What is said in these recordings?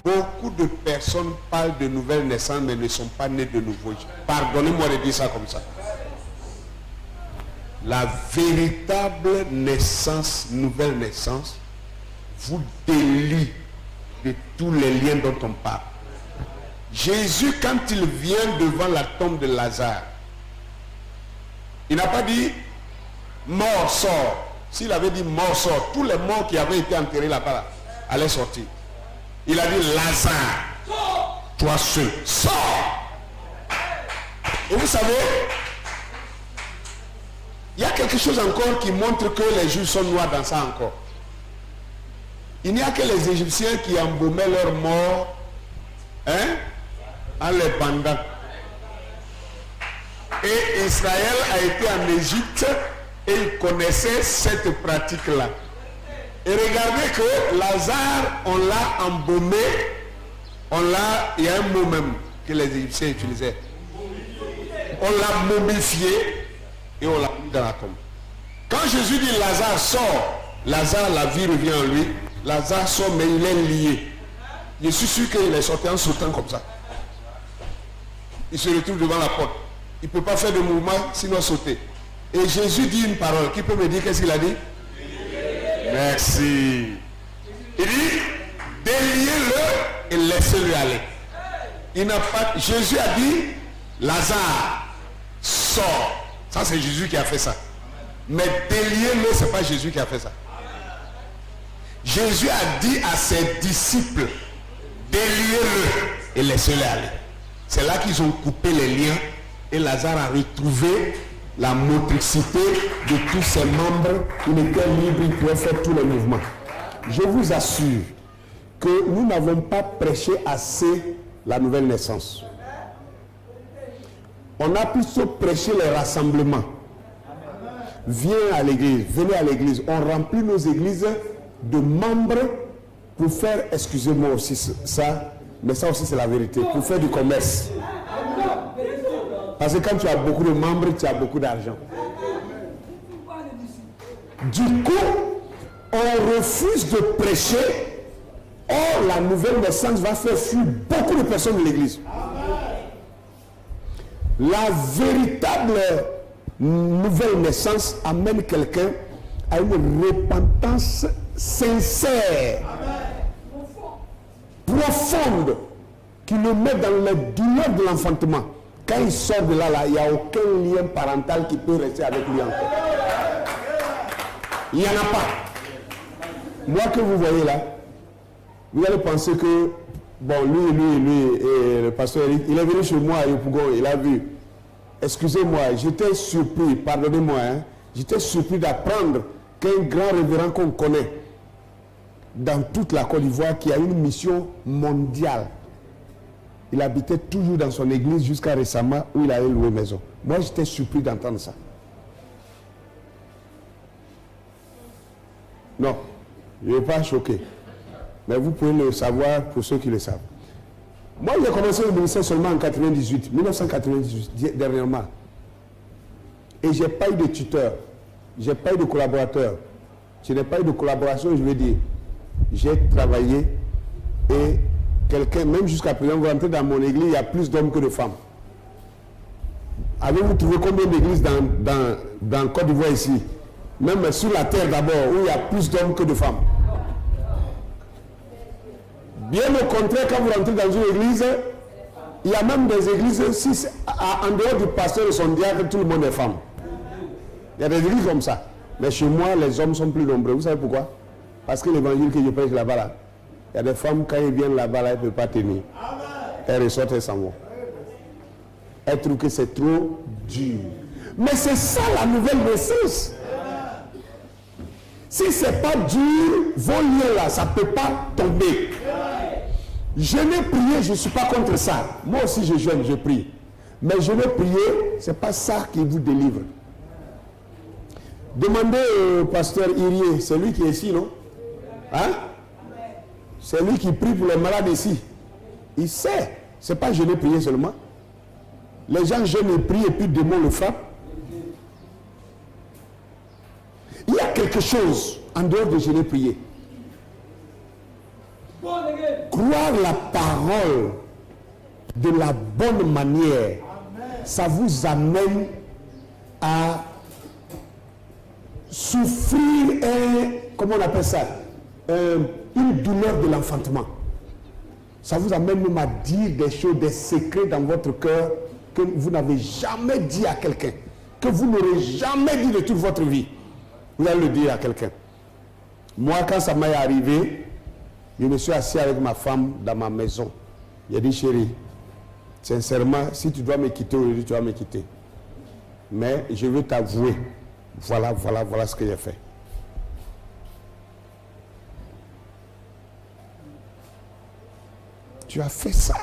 Beaucoup de personnes parlent de nouvelle naissance mais ne sont pas nées de nouveau. Pardonnez-moi de dire ça comme ça. La véritable naissance, nouvelle naissance, vous délie de tous les liens dont on parle. Jésus, quand il vient devant la tombe de Lazare, il n'a pas dit mort sort. S'il avait dit mort sort, tous les morts qui avaient été enterrés là-bas allaient sortir. Il a dit Lazare, toi seul, sors. Et vous savez, il y a quelque chose encore qui montre que les Juifs sont noirs dans ça encore. Il n'y a que les Égyptiens qui embaumaient leurs morts, en les pendant. Et Israël a été en Égypte et il connaissait cette pratique-là. Et regardez que Lazare, on l'a embaumé, il y a un mot même que les Égyptiens utilisaient. On l'a momifié et on l'a mis dans la tombe. Quand Jésus dit Lazare sort, Lazare, la vie revient en lui. Lazare sort, mais il est lié. Je suis sûr qu'il est sorti en sautant comme ça. Il se retrouve devant la porte. Il ne peut pas faire de mouvement sinon sauter. Et Jésus dit une parole. Qui peut me dire qu'est-ce qu'il a dit? Merci. Il dit, déliez-le et laissez-le aller. Il n'a pas. Jésus a dit, Lazare, sort. Ça, c'est Jésus qui a fait ça. Mais déliez-le, ce n'est pas Jésus qui a fait ça. Jésus a dit à ses disciples, déliez-le et laissez-le aller. C'est là qu'ils ont coupé les liens et Lazare a retrouvé la motricité de tous ses membres. Il était libre, il pouvait faire tous les mouvements. Je vous assure que nous n'avons pas prêché assez la nouvelle naissance. On a plutôt prêché les rassemblements. Viens à l'église, venez à l'église. On remplit nos églises de membres pour faire, excusez-moi aussi ça, mais ça aussi c'est la vérité, pour faire du commerce. Parce que quand tu as beaucoup de membres, tu as beaucoup d'argent. Du coup, on refuse de prêcher. Or, la nouvelle naissance va faire fuir beaucoup de personnes de l'église. La véritable nouvelle naissance amène quelqu'un à une repentance sincère, profonde, qui le met dans les douleurs de l'enfantement. Quand il sort de là, il n'y a aucun lien parental qui peut rester avec lui encore. Il n'y en a pas. Moi que vous voyez là, vous allez penser que, bon, lui, et le pasteur Eric, il est venu chez moi à Yopougon, il a vu. Excusez-moi, j'étais surpris, pardonnez-moi, j'étais surpris d'apprendre qu'un grand révérend qu'on connaît dans toute la Côte d'Ivoire qui a une mission mondiale. Il habitait toujours dans son église jusqu'à récemment où il avait loué maison. Moi, j'étais surpris d'entendre ça. Non, je ne vais pas choquer. Mais vous pouvez le savoir pour ceux qui le savent. Moi, j'ai commencé le ministère seulement en 1998, dernièrement. Et je n'ai pas eu de tuteur. Je n'ai pas eu de collaborateur. Je n'ai pas eu de collaboration, je veux dire. J'ai travaillé et quelqu'un, même jusqu'à présent, vous rentrez dans mon église, il y a plus d'hommes que de femmes. Avez-vous trouvé combien d'églises dans Côte d'Ivoire ici? Même sur la terre d'abord, où il y a plus d'hommes que de femmes. Bien au contraire, quand vous rentrez dans une église, il y a même des églises, en dehors du pasteur et son diacre, tout le monde est femme. Il y a des églises comme ça. Mais chez moi, les hommes sont plus nombreux. Vous savez pourquoi? Parce que l'évangile que je prêche là-bas, là, il y a des femmes, quand elles viennent là-bas, là, elles ne peuvent pas tenir. Elles ressortent, elles s'en vont. Elles trouvent que c'est trop dur. Mais c'est ça la nouvelle naissance. Si ce n'est pas dur, vos liens là, ça ne peut pas tomber. Jeûner, prier, je ne suis pas contre ça. Moi aussi je jeûne, je prie. Mais jeûner, prier, ce n'est pas ça qui vous délivre. Demandez au pasteur Irié, c'est lui qui est ici, non? Hein? C'est lui qui prie pour les malades ici. Il sait. Ce n'est pas jeûner, prier seulement. Les gens jeûnent et prient et puis le démon le frappe. Il y a quelque chose en dehors de jeûner, prier. croire la parole de la bonne manière, ça vous amène à souffrir comment on appelle ça, une douleur de l'enfantement. Ça vous amène même à dire des choses, des secrets dans votre cœur que vous n'avez jamais dit à quelqu'un, que vous n'aurez jamais dit de toute votre vie. Vous allez le dire à quelqu'un. Moi, quand ça m'est arrivé, je me suis assis avec ma femme dans ma maison. Il a dit, chérie, sincèrement, si tu dois me quitter aujourd'hui, tu vas me quitter. Mais je veux t'avouer, voilà ce que j'ai fait. Tu as fait ça.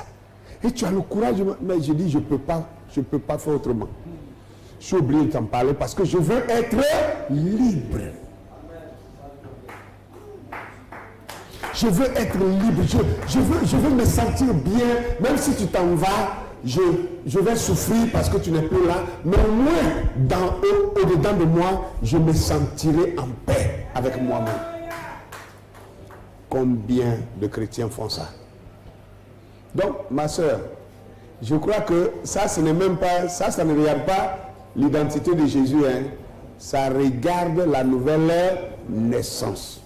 Et tu as le courage. Mais je dis, je ne peux pas faire autrement. Je suis obligé de t'en parler parce que je veux être libre. Je veux être libre. Je veux me sentir bien. Même si tu t'en vas, je vais souffrir parce que tu n'es plus là. Mais au moins, au-dedans de moi, je me sentirai en paix avec moi-même. Combien de chrétiens font ça? Donc, ma soeur, je crois que ça, ce n'est même pas, ça ne regarde pas l'identité de Jésus, hein. Ça regarde la nouvelle naissance.